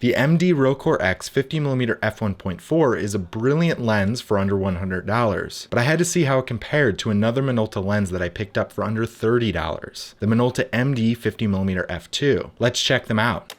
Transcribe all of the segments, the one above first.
The MD Rokkor-X 50mm F1.4 is a brilliant lens for under $100, but I had to see how it compared to another Minolta lens that I picked up for under $30, the Minolta MD 50mm F2. Let's check them out.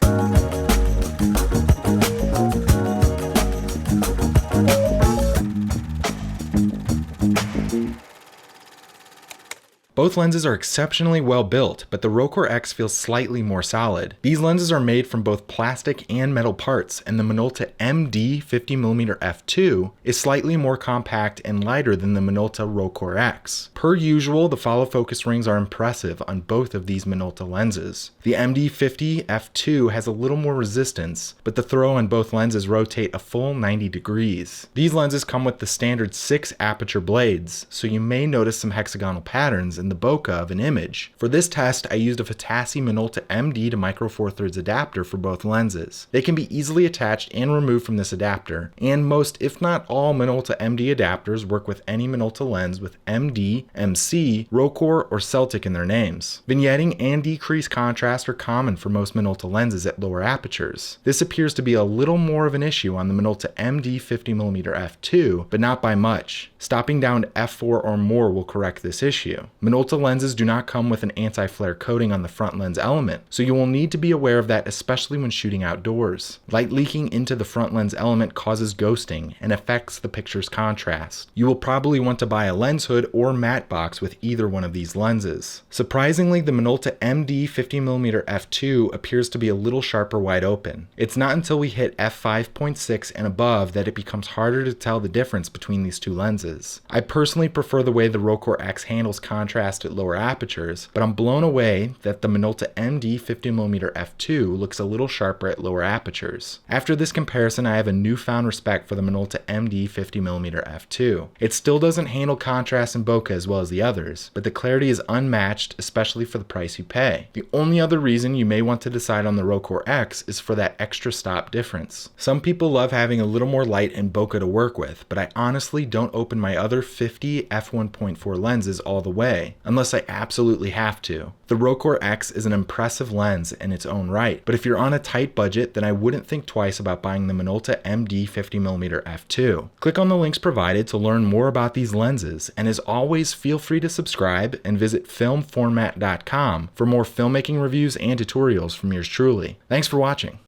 Both lenses are exceptionally well built, but the Rokkor-X feels slightly more solid. These lenses are made from both plastic and metal parts, and the Minolta MD 50mm F2 is slightly more compact and lighter than the Minolta Rokkor-X. Per usual, the follow focus rings are impressive on both of these Minolta lenses. The MD 50 F2 has a little more resistance, but the throw on both lenses rotate a full 90 degrees. These lenses come with the standard 6 aperture blades, so you may notice some hexagonal patterns in the bokeh of an image. For this test, I used a Fotasy Minolta MD to micro four thirds adapter for both lenses. They can be easily attached and removed from this adapter, and most, if not all, Minolta MD adapters work with any Minolta lens with MD, MC, Rokkor, or Celtic in their names. Vignetting and decreased contrast are common for most Minolta lenses at lower apertures. This appears to be a little more of an issue on the Minolta MD 50mm F2, but not by much. Stopping down to f4 or more will correct this issue. Minolta lenses do not come with an anti-flare coating on the front lens element, so you will need to be aware of that, especially when shooting outdoors. Light leaking into the front lens element causes ghosting and affects the picture's contrast. You will probably want to buy a lens hood or matte box with either one of these lenses. Surprisingly, the Minolta MD 50mm F2 appears to be a little sharper wide open. It's not until we hit f5.6 and above that it becomes harder to tell the difference between these two lenses. I personally prefer the way the Rokkor-X handles contrast at lower apertures, but I'm blown away that the Minolta MD 50mm F2 looks a little sharper at lower apertures. After this comparison, I have a newfound respect for the Minolta MD 50mm F2. It still doesn't handle contrast and bokeh as well as the others, but the clarity is unmatched, especially for the price you pay. The only other reason you may want to decide on the Rokkor-X is for that extra stop difference. Some people love having a little more light and bokeh to work with, but I honestly don't open my other 50 f1.4 lenses all the way, unless I absolutely have to. The Rokkor-X is an impressive lens in its own right, but if you're on a tight budget, then I wouldn't think twice about buying the Minolta MD 50mm F2. Click on the links provided to learn more about these lenses, and as always, feel free to subscribe and visit filmformat.com for more filmmaking reviews and tutorials from yours truly. Thanks for watching.